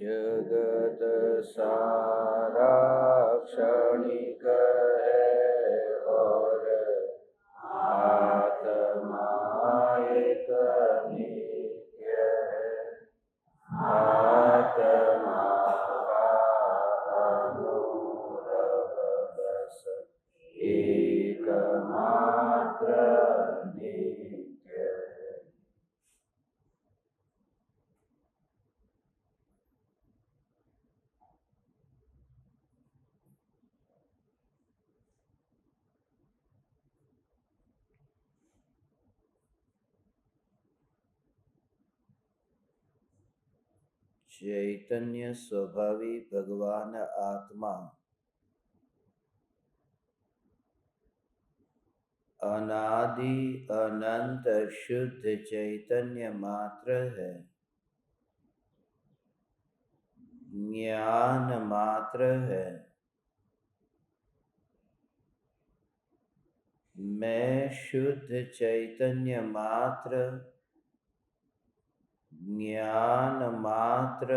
जगत सारा क्षणिक है और आत्मा एक नित्य है। आत्मा का अनुभव बस एकमात्र नित्य है। चैतन्य स्वभावी भगवान आत्मा अनादि अनंत शुद्ध चैतन्य मात्र है, ज्ञान मात्र है। मैं शुद्ध चैतन्य मात्र, ज्ञान मात्र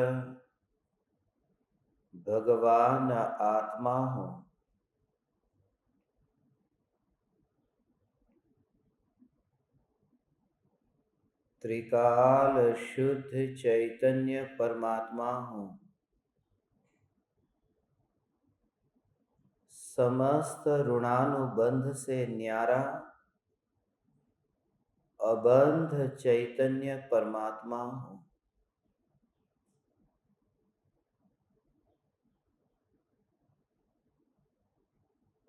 भगवान आत्मा हूँ। त्रिकाल शुद्ध चैतन्य परमात्मा हूँ। समस्त ऋणानुबंध से न्यारा अबंध चैतन्य परमात्मा हूँ।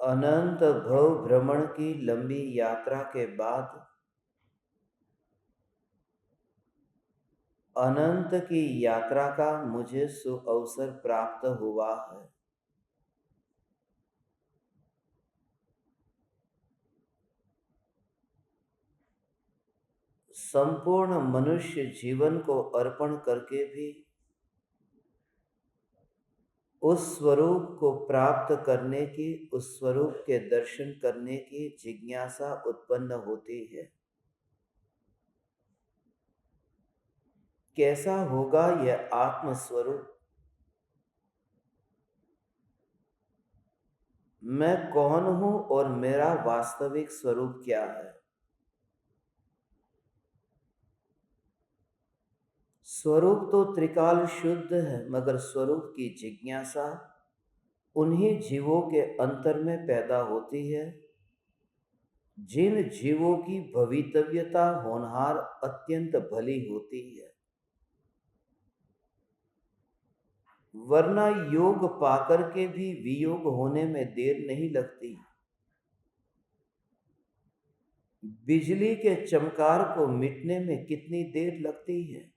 अनंत भव भ्रमण की लंबी यात्रा के बाद अनंत की यात्रा का मुझे सुअवसर प्राप्त हुआ है। संपूर्ण मनुष्य जीवन को अर्पण करके भी उस स्वरूप को प्राप्त करने की, उस स्वरूप के दर्शन करने की जिज्ञासा उत्पन्न होती है। कैसा होगा यह आत्म स्वरूप? मैं कौन हूं और मेरा वास्तविक स्वरूप क्या है? स्वरूप तो त्रिकाल शुद्ध है, मगर स्वरूप की जिज्ञासा उन्हीं जीवों के अंतर में पैदा होती है जिन जीवों की भवितव्यता होनहार अत्यंत भली होती है। वरना योग पाकर के भी वियोग होने में देर नहीं लगती। बिजली के चमकार को मिटने में कितनी देर लगती है?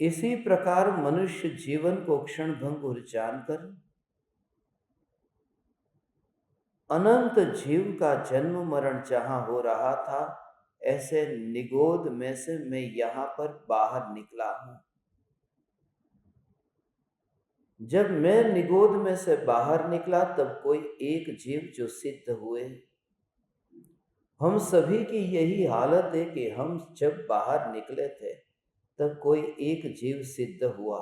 इसी प्रकार मनुष्य जीवन को क्षण भंगुर जानकर अनंत जीव का जन्म मरण जहां हो रहा था, ऐसे निगोद में से मैं यहां पर बाहर निकला हूं। जब मैं निगोद में से बाहर निकला तब कोई एक जीव जो सिद्ध हुए। हम सभी की यही हालत है कि हम जब बाहर निकले थे तब कोई एक जीव सिद्ध हुआ,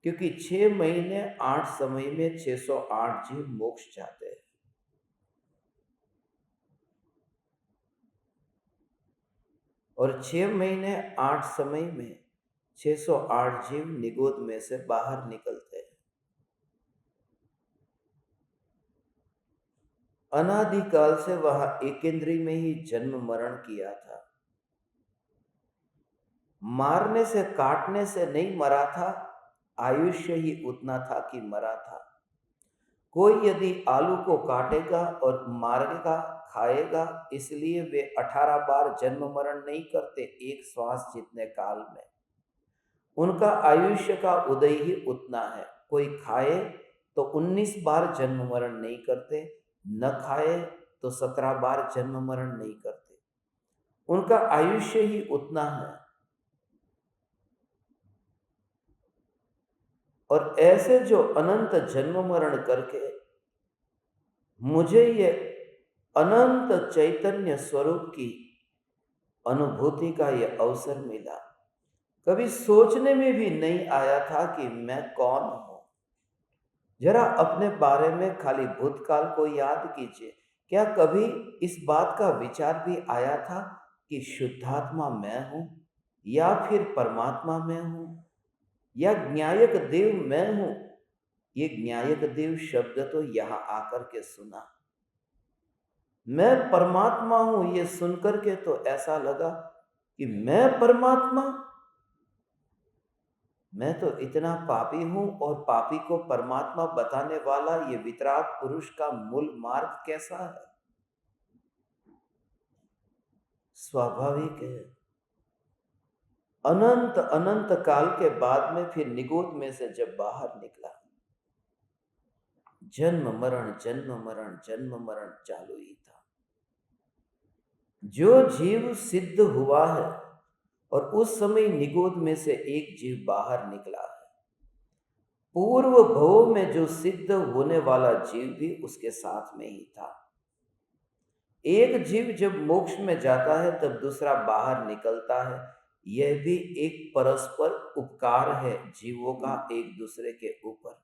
क्योंकि 6 महीने 8 समय में 608 जीव मोक्ष जाते हैं। और 6 महीने 8 समय में 608 जीव निगोद में से बाहर निकलते हैं। अनादिकाल से वहां एकेंद्री में ही जन्म मरण किया था। मारने से काटने से नहीं मरा था, आयुष्य ही उतना था कि मरा था। कोई यदि आलू को काटेगा और मारेगा, खाएगा, इसलिए वे 18 बार जन्म मरण नहीं करते एक श्वास जितने काल में। उनका आयुष्य का उदय ही उतना है। कोई खाए तो 19 बार जन्म मरण नहीं करते, न खाए तो 17 बार जन्म मरण नहीं करते। उनका आयुष्य ही उतना है। और ऐसे जो अनंत जन्म मरण करके मुझे ये अनंत चैतन्य स्वरूप की अनुभूति का यह अवसर मिला। कभी सोचने में भी नहीं आया था कि मैं कौन हूं। जरा अपने बारे में खाली भूतकाल को याद कीजिए। क्या कभी इस बात का विचार भी आया था कि शुद्धात्मा मैं हूं, या फिर परमात्मा मैं हूं, या ज्ञायक देव मैं हूं? ये ज्ञायक देव शब्द तो यहां आकर के सुना। मैं परमात्मा हूं, ये सुनकर के तो ऐसा लगा कि मैं परमात्मा? मैं तो इतना पापी हूं, और पापी को परमात्मा बताने वाला ये वितराग पुरुष का मूल मार्ग कैसा है? स्वाभाविक है। अनंत अनंत काल के बाद में फिर निगोद में से जब बाहर निकला, जन्म मरण जन्म मरण जन्म मरण चालू ही था। जो जीव सिद्ध हुआ है, और उस समय निगोद में से एक जीव बाहर निकला है, पूर्व भव में जो सिद्ध होने वाला जीव भी उसके साथ में ही था। एक जीव जब मोक्ष में जाता है तब दूसरा बाहर निकलता है। यह भी एक परस्पर उपकार है जीवों का एक दूसरे के ऊपर।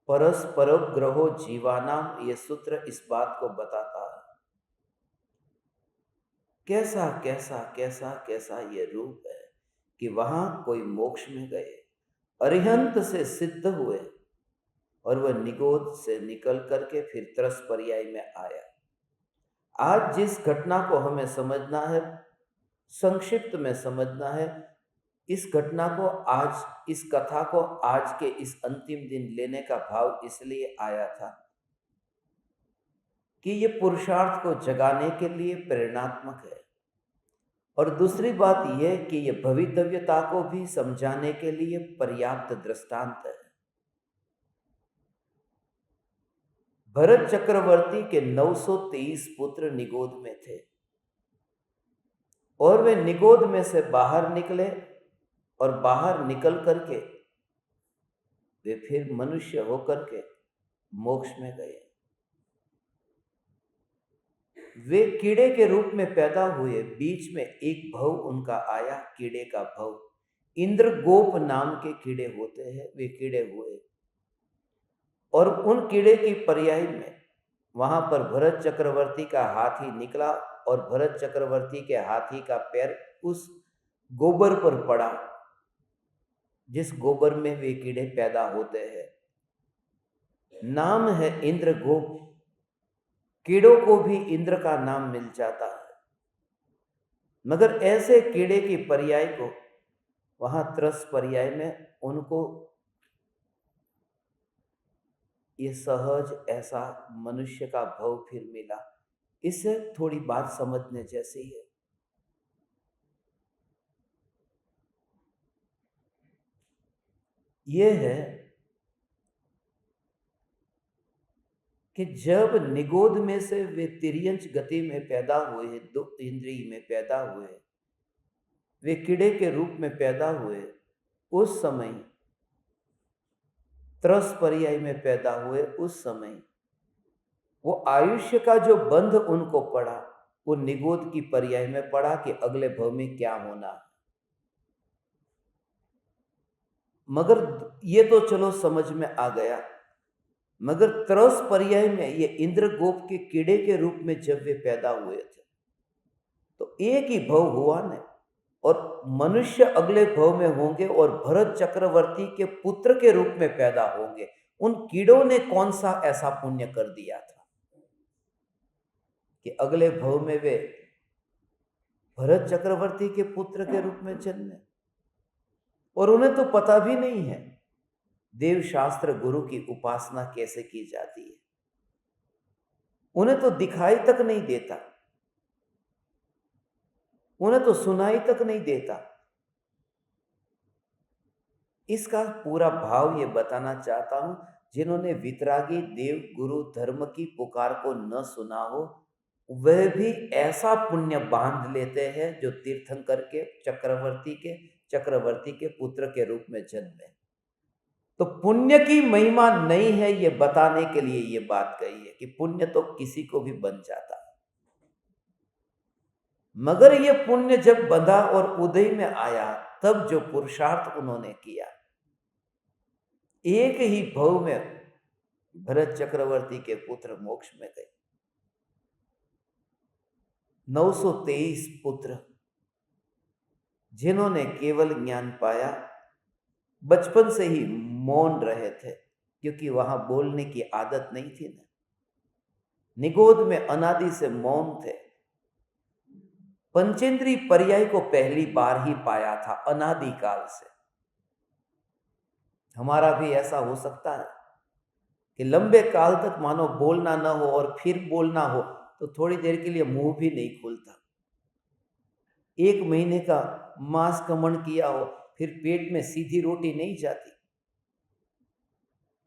परस्पर ग्रहो जीवानाम, ये सूत्र इस बात को बताता है। कैसा कैसा कैसा कैसा ये रूप है कि वहां कोई मोक्ष में गए, अरिहंत से सिद्ध हुए, और वह निगोद से निकल करके फिर त्रस पर्याय में आया। आज जिस घटना को हमें समझना है, संक्षिप्त में समझना है, इस घटना को आज, इस कथा को आज के इस अंतिम दिन लेने का भाव इसलिए आया था कि ये पुरुषार्थ को जगाने के लिए प्रेरणात्मक है, और दूसरी बात यह कि ये भवितव्यता को भी समझाने के लिए पर्याप्त दृष्टांत है। भरत चक्रवर्ती के 923 पुत्र निगोद में थे, और वे निगोद में से बाहर निकले, और बाहर निकल करके वे फिर मनुष्य होकर के मोक्ष में गए। वे कीड़े के रूप में पैदा हुए। बीच में एक भव उनका आया, कीड़े का भव। इंद्रगोप नाम के कीड़े होते हैं, वे कीड़े हुए, और उन कीड़े की पर्याय में वहां पर भरत चक्रवर्ती का हाथी निकला, और भरत चक्रवर्ती के हाथी का पैर उस गोबर पर पड़ा जिस गोबर में वे कीड़े पैदा होते हैं। नाम है इंद्रगोप। कीड़ों को भी इंद्र का नाम मिल जाता है, मगर ऐसे कीड़े की पर्याय को वहां त्रस पर्याय में उनको ये सहज ऐसा मनुष्य का भव फिर मिला। इससे थोड़ी बात समझने जैसी है। यह है कि जब निगोद में से वे तिर्यंच गति में पैदा हुए, दो इंद्रिय में पैदा हुए, वे कीड़े के रूप में पैदा हुए, उस समय त्रस पर्याय में पैदा हुए, उस समय वो आयुष्य का जो बंध उनको पड़ा, वो निगोद की पर्याय में पड़ा कि अगले भव में क्या होना है। मगर ये तो चलो समझ में आ गया, मगर त्रस पर्याय में ये इंद्रगोप के कीड़े के रूप में जब वे पैदा हुए थे, तो एक ही भव हुआ न, और मनुष्य अगले भव में होंगे और भरत चक्रवर्ती के पुत्र के रूप में पैदा होंगे। उन कीड़ों ने कौन सा ऐसा पुण्य कर दिया था कि अगले भव में वे भरत चक्रवर्ती के पुत्र के रूप में जन्मे? और उन्हें तो पता भी नहीं है देव शास्त्र गुरु की उपासना कैसे की जाती है। उन्हें तो दिखाई तक नहीं देता, उन्हें तो सुनाई तक नहीं देता। इसका पूरा भाव ये बताना चाहता हूं, जिन्होंने वितरागी देव गुरु धर्म की पुकार को न सुना हो, वह भी ऐसा पुण्य बांध लेते हैं जो तीर्थंकर के चक्रवर्ती के पुत्र के रूप में जन्मे। तो पुण्य की महिमा नहीं है, ये बताने के लिए ये बात कही है कि पुण्य तो किसी को भी बन जाता है। मगर ये पुण्य जब बंधा और उदय में आया, तब जो पुरुषार्थ उन्होंने किया, एक ही भव में भरत चक्रवर्ती के पुत्र मोक्ष में गए। 923 पुत्र जिन्होंने केवल ज्ञान पाया, बचपन से ही मौन रहे थे, क्योंकि वहां बोलने की आदत नहीं थी ना। निगोद में अनादि से मौन थे। पंचेंद्रीय पर्याय को पहली बार ही पाया था अनादि काल से। हमारा भी ऐसा हो सकता है कि लंबे काल तक मानो बोलना न हो, और फिर बोलना हो तो थोड़ी देर के लिए मुंह भी नहीं खुलता। 1 महीने का मांस कमन किया हो, फिर पेट में सीधी रोटी नहीं जाती,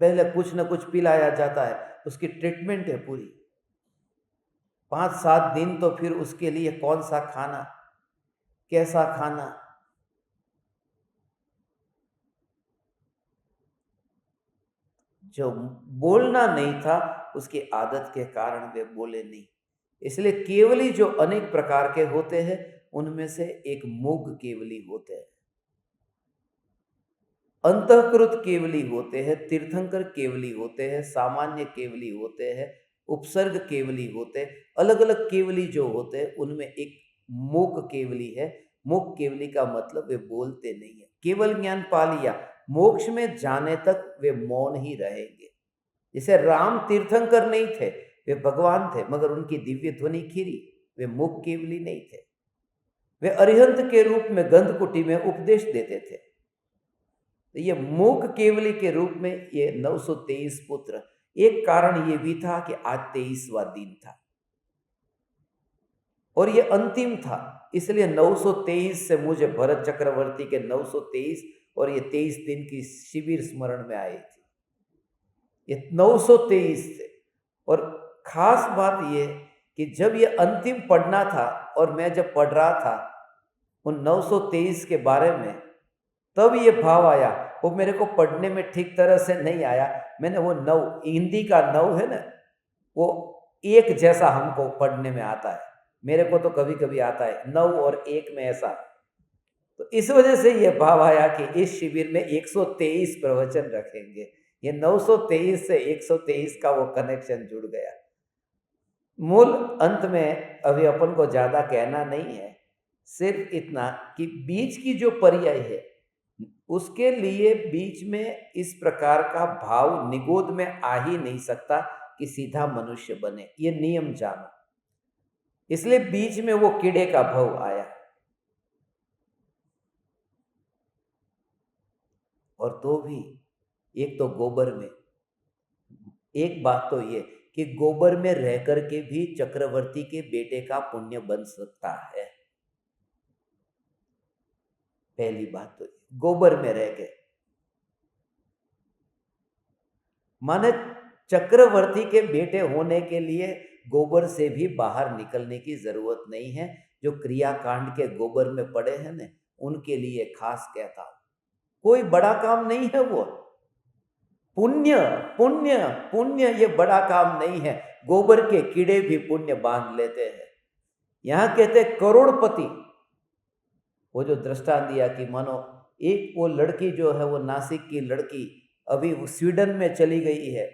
पहले कुछ न कुछ पिलाया जाता है, उसकी ट्रीटमेंट है पूरी। 5-7 दिन तो फिर उसके लिए कौन सा खाना, कैसा खाना। जो बोलना नहीं था, उसकी आदत के कारण वे बोले नहीं। इसलिए केवली जो अनेक प्रकार के होते हैं, उनमें से एक मूक केवली होते हैं, अंतःकृत केवली होते हैं, तीर्थंकर केवली होते हैं, सामान्य केवली होते हैं, उपसर्ग केवली होते हैं। अलग अलग केवली जो होते हैं, उनमें एक मूक केवली है। मूक केवली का मतलब वे बोलते नहीं है। केवल ज्ञान पा लिया, मोक्ष में जाने तक वे मौन ही रहेंगे। जैसे राम तीर्थंकर नहीं थे, वे भगवान थे, मगर उनकी दिव्य ध्वनि खीरी, वे मूक केवली नहीं थे। वे अरिहंत के रूप में गंधकुटी में उपदेश देते थे। तो ये मूक केवली के रूप में ये 923 पुत्र। एक कारण ये भी था कि आज 23वां दिन था और ये अंतिम था, इसलिए 923 से मुझे भरत चक्रवर्ती के 923 और ये 23 दिन की शिविर स्मरण में आई थी। ये 923 थे। और खास बात ये कि जब ये अंतिम पढ़ना था और मैं जब पढ़ रहा था उन 923 के बारे में, तब ये भाव आया। वो मेरे को पढ़ने में ठीक तरह से नहीं आया। मैंने वो 9, हिंदी का 9 है ना, वो एक जैसा हमको पढ़ने में आता है। मेरे को तो कभी कभी आता है 9 और 1 में ऐसा। तो इस वजह से ये भाव आया कि इस शिविर में 123 प्रवचन रखेंगे। ये 923 से 123 का वो कनेक्शन जुड़ गया। मूल अंत में अभी अपन को ज्यादा कहना नहीं है, सिर्फ इतना कि बीच की जो पर्याय है, उसके लिए बीच में इस प्रकार का भाव निगोद में आ ही नहीं सकता कि सीधा मनुष्य बने। ये नियम जानो, इसलिए बीच में वो कीड़े का भाव आया। और तो भी एक तो गोबर में, एक बात तो ये कि गोबर में रह करके भी चक्रवर्ती के बेटे का पुण्य बन सकता है। पहली बात तो गोबर में रह गए, माने चक्रवर्ती के बेटे होने के लिए गोबर से भी बाहर निकलने की जरूरत नहीं है। जो क्रियाकांड के गोबर में पड़े हैं ना, उनके लिए खास कहता हूं, कोई बड़ा काम नहीं है वो। पुण्य पुण्य पुण्य ये बड़ा काम नहीं है। गोबर के कीड़े भी पुण्य बांध लेते हैं। यहां कहते करोड़पति। वो जो दृष्टांत दिया कि मानो एक वो लड़की जो है, वो नासिक की लड़की अभी वो स्वीडन में चली गई है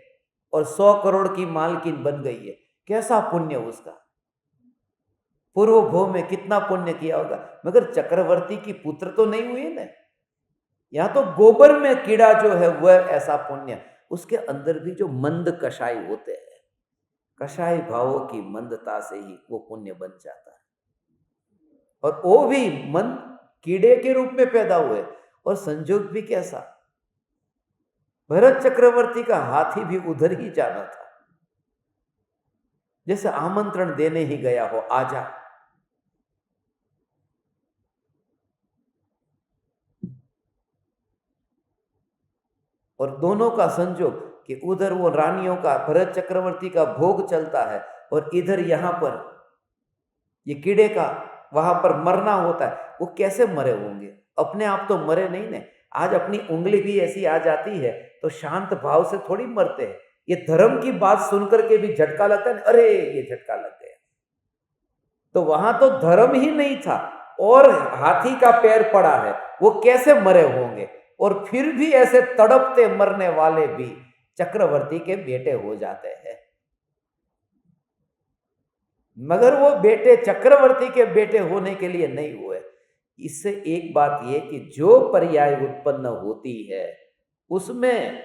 और 100 करोड़ की मालकिन बन गई है। कैसा पुण्य उसका, पूर्व भव में कितना पुण्य किया होगा। मगर चक्रवर्ती की पुत्र तो नहीं हुई ना। यहां तो गोबर में कीड़ा जो है वह ऐसा पुण्य। उसके अंदर भी जो मंद कषाय होते हैं, कषाय भावों की मंदता से ही वो पुण्य बन जाता है। और वो भी मन कीड़े के रूप में पैदा हुए। और संजोग भी कैसा, भरत चक्रवर्ती का हाथी भी उधर ही जाना था, जैसे आमंत्रण देने ही गया हो, आजा। और दोनों का संजोग कि उधर वो रानियों का, भरत चक्रवर्ती का भोग चलता है, और इधर यहां पर ये कीड़े का वहां पर मरना होता है। वो कैसे मरे होंगे, अपने आप तो मरे नहीं ने। आज अपनी उंगली भी ऐसी आ जाती है तो शांत भाव से थोड़ी मरते हैं। ये धर्म की बात सुनकर के भी झटका लगता है, अरे ये झटका लग गया। तो वहां तो धर्म ही नहीं था और हाथी का पैर पड़ा है, वो कैसे मरे होंगे? और फिर भी ऐसे तड़पते मरने वाले भी चक्रवर्ती के बेटे हो जाते हैं। मगर वो बेटे चक्रवर्ती के बेटे होने के लिए नहीं हुए। इससे एक बात यह कि जो पर्याय उत्पन्न होती है उसमें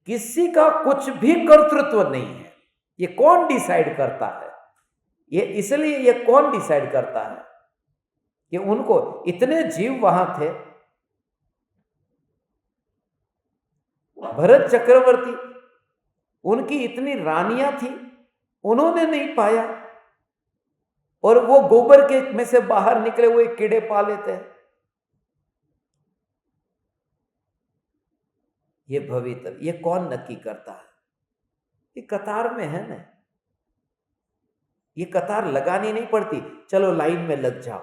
किसी का कुछ भी कर्तृत्व नहीं है। ये कौन डिसाइड करता है? ये इसलिए ये कौन डिसाइड करता है कि उनको इतने जीव वहां थे, भरत चक्रवर्ती, उनकी इतनी रानियां थी, उन्होंने नहीं पाया और वो गोबर के में से बाहर निकले हुए कीड़े पा लेते हैं। ये भवितव्य ये कौन नक्की करता है? ये कतार में है ना, ये कतार लगानी नहीं पड़ती। चलो लाइन में लग जाओ,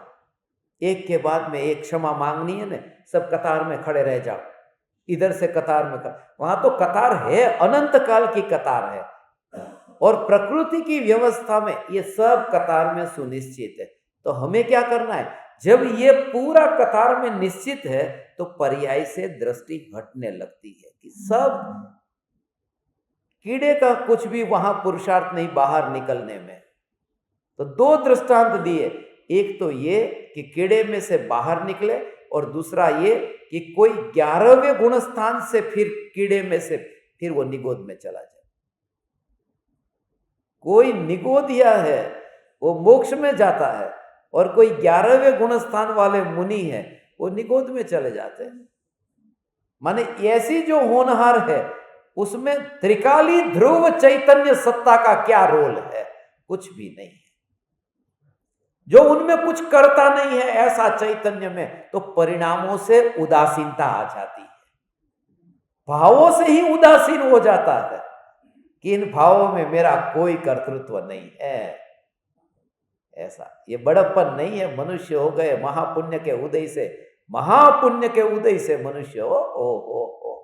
एक के बाद में एक क्षमा मांगनी है ना, सब कतार में खड़े रह जाओ, इधर से कतार में वहां तो कतार है, अनंत काल की कतार है। और प्रकृति की व्यवस्था में ये सब कतार में सुनिश्चित है। तो हमें क्या करना है? जब ये पूरा कतार में निश्चित है तो पर्याय से दृष्टि हटने लगती है कि सब कीड़े का कुछ भी वहां पुरुषार्थ नहीं बाहर निकलने में। तो दो दृष्टांत दिए, एक तो ये कि कीड़े में से बाहर निकले और दूसरा ये कि कोई 11वें गुण स्थान से फिर कीड़े में से फिर वो निगोद में चला जाए। कोई निगोदिया है वो मोक्ष में जाता है और कोई 11वें गुण स्थान वाले मुनि है वो निगोद में चले जाते हैं। माने ऐसी जो होनहार है उसमें त्रिकाली ध्रुव चैतन्य सत्ता का क्या रोल है? कुछ भी नहीं है। जो उनमें कुछ करता नहीं है ऐसा चैतन्य में, तो परिणामों से उदासीनता आ जाती है, भावों से ही उदासीन हो जाता है कि इन भावों में मेरा कोई कर्तृत्व नहीं है। ऐसा ये बड़प्पन नहीं है। मनुष्य हो गए महापुण्य के उदय से, महापुण्य के उदय से मनुष्य हो।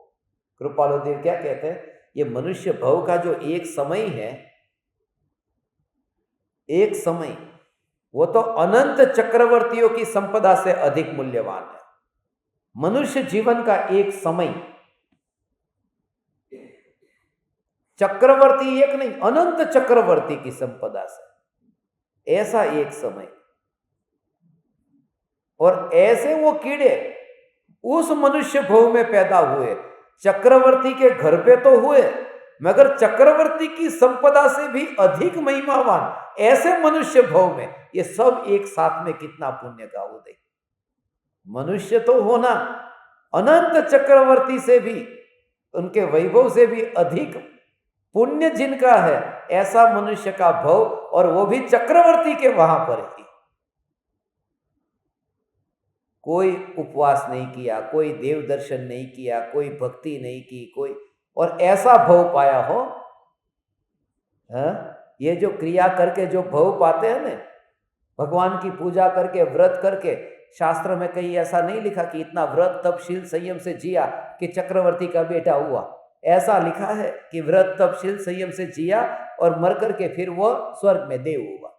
कृपालु देव क्या कहते हैं? ये मनुष्य भव का जो एक समय है, एक समय, वो तो अनंत चक्रवर्तियों की संपदा से अधिक मूल्यवान है। मनुष्य जीवन का एक समय, चक्रवर्ती एक नहीं, अनंत चक्रवर्ती की संपदा से ऐसा एक समय। और ऐसे वो कीड़े उस मनुष्य भव में पैदा हुए, चक्रवर्ती के घर पे तो हुए मगर चक्रवर्ती की संपदा से भी अधिक महिमावान ऐसे मनुष्य भव में, ये सब एक साथ में कितना पुण्य का उदय। मनुष्य तो होना, अनंत चक्रवर्ती से भी, उनके वैभव से भी अधिक पुण्य जिनका है ऐसा मनुष्य का भव, और वो भी चक्रवर्ती के वहां पर ही। कोई उपवास नहीं किया, कोई देव दर्शन नहीं किया, कोई भक्ति नहीं की, कोई, और ऐसा भव पाया हो। ये जो क्रिया करके जो भव पाते हैं ना, भगवान की पूजा करके, व्रत करके, शास्त्र में कहीं ऐसा नहीं लिखा कि इतना व्रत तपशील संयम से जिया कि चक्रवर्ती का बेटा हुआ। ऐसा लिखा है कि व्रत तपशील संयम से जिया और मर करके फिर वो स्वर्ग में देव हुआ।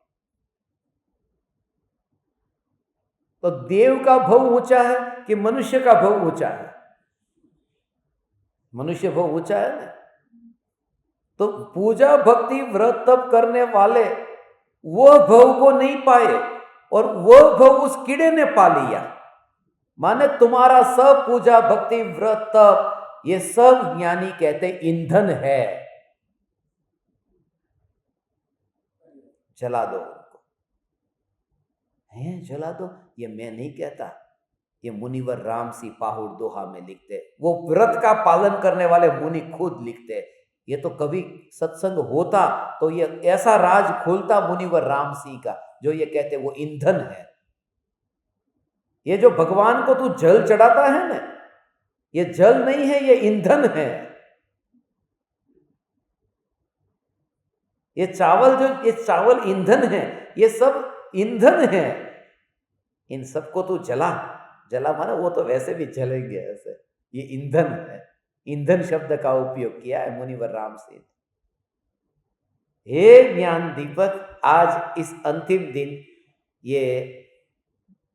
तो देव का भव ऊंचा है कि मनुष्य का भव ऊंचा है? मनुष्य भव ऊंचा है ना। तो पूजा भक्ति व्रत तप करने वाले वो भव को नहीं पाए और वो भव उस कीड़े ने पा लिया। माने तुम्हारा सब पूजा भक्ति व्रत तप ये सब ज्ञानी कहते ईंधन है, जला दो उनको। हैं जला दो, ये मैं नहीं कहता, ये मुनिवर राम सी पाहुड़ दोहा में लिखते, वो व्रत का पालन करने वाले मुनि खुद लिखते। ये तो कभी सत्संग होता तो ये ऐसा राज खोलता मुनिवर राम सी का, जो ये कहते वो ईंधन है। ये जो भगवान को तू जल चढ़ाता है ना, ये जल नहीं है, ये ईंधन है। ये चावल ये चावल ईंधन है, ये सब ईंधन है। इन सबको तू जला, जला माना वो तो वैसे भी जलेंगे ऐसे, ये ईंधन है। ईंधन शब्द का उपयोग किया है मुनिवर राम से। हे ज्ञान दीपक, आज इस अंतिम दिन ये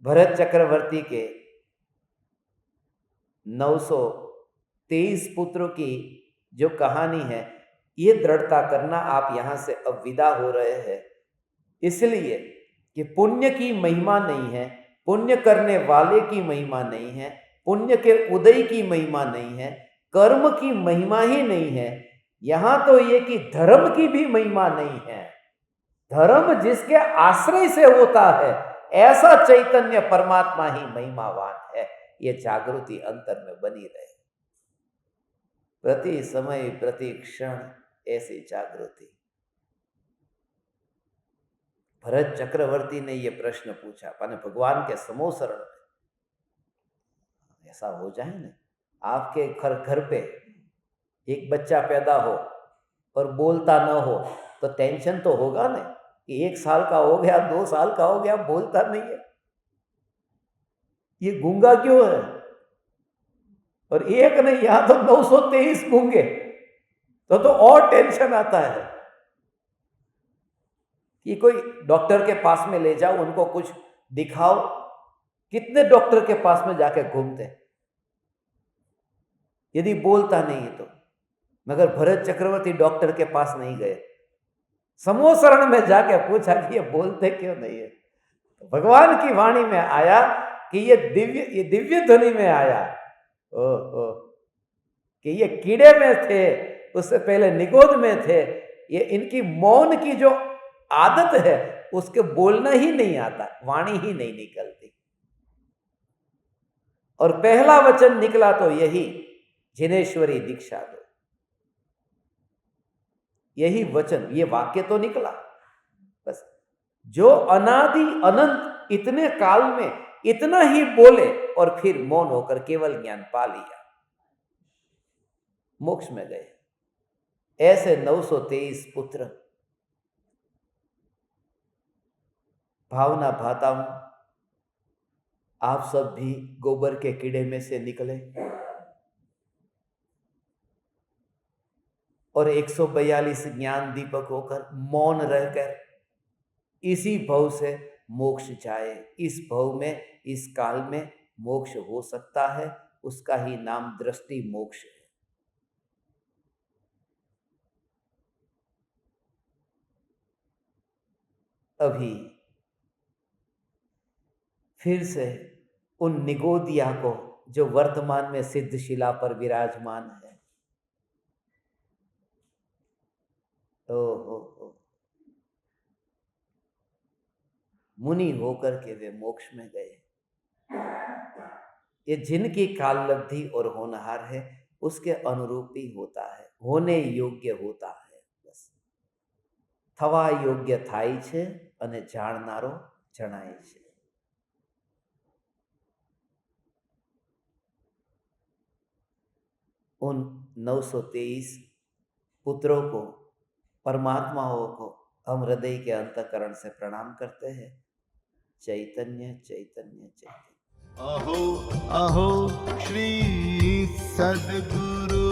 भरत चक्रवर्ती के 923 पुत्रों की जो कहानी है, ये दृढ़ता करना आप यहाँ से अब विदा हो रहे हैं, इसलिए कि पुण्य की महिमा नहीं है, पुण्य करने वाले की महिमा नहीं है, पुण्य के उदय की महिमा नहीं है, कर्म की महिमा ही नहीं है। यहाँ तो ये कि धर्म की भी महिमा नहीं है। धर्म जिसके आश्रय से होता है, ऐसा चैतन्य परमात्मा ही महिमावान है। ये जागृति अंतर में बनी रहे, प्रति समय प्रति क्षण ऐसी जागृति। भरत चक्रवर्ती ने ये प्रश्न पूछा, माने भगवान के समोसरण में ऐसा हो जाए ना, आपके घर पे एक बच्चा पैदा हो और बोलता न हो तो टेंशन तो होगा ना कि 1 साल का हो गया, 2 साल का हो गया, बोलता नहीं है, ये गूंगा क्यों है? और एक नहीं, यहां तो 923 गूंगे, तो और टेंशन आता है कि कोई डॉक्टर के पास में ले जाओ, उनको कुछ दिखाओ। कितने डॉक्टर के पास में जाके घूमते हैं, यदि बोलता नहीं है तो। मगर भरत चक्रवर्ती डॉक्टर के पास नहीं गए, समोसरण में जाके पूछा कि ये बोलते क्यों नहीं है। तो भगवान की वाणी में आया कि ये दिव्य ध्वनि में आया ओ कि ये कीड़े में थे, उससे पहले निगोद में थे, ये इनकी मौन की जो आदत है उसके बोलना ही नहीं आता, वाणी ही नहीं निकलती। और पहला वचन निकला तो यही, जिनेश्वरी दीक्षा दो। यही वचन, ये वाक्य तो निकला बस। जो अनादि अनंत इतने काल में इतना ही बोले और फिर मौन होकर केवल ज्ञान पा लिया, मोक्ष में गए। ऐसे 923 पुत्र। भावना भाता हूं आप सब भी गोबर के कीड़े में से निकले और 142 ज्ञान दीपक होकर मौन रहकर इसी भव से मोक्ष जाए। इस भव में, इस काल में मोक्ष हो सकता है, उसका ही नाम दृष्टि मोक्ष है। अभी फिर से उन निगोदिया को जो वर्तमान में सिद्धशिला पर विराजमान है, ओ मुनि होकर के वे मोक्ष में गए। ये जिनकी काल लब्धि और होनहार है उसके अनुरूप ही होता है, होने योग्य होता है। बस थवा योग्य थाई छे અને જાણનારો જણાય છે। उन 923 पुत्रों को, परमात्माओं को हम हृदय के अंतःकरण से प्रणाम करते हैं। चैतन्य चैतन्य चैतन्य। अहो अहो श्री सद्गुरु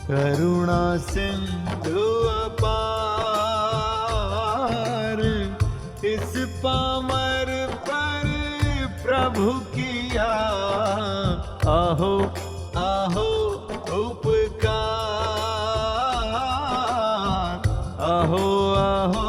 करुणा सिंधु अपार, इस पामर पर प्रभु किया अहो अहो उपकार, अहो अहो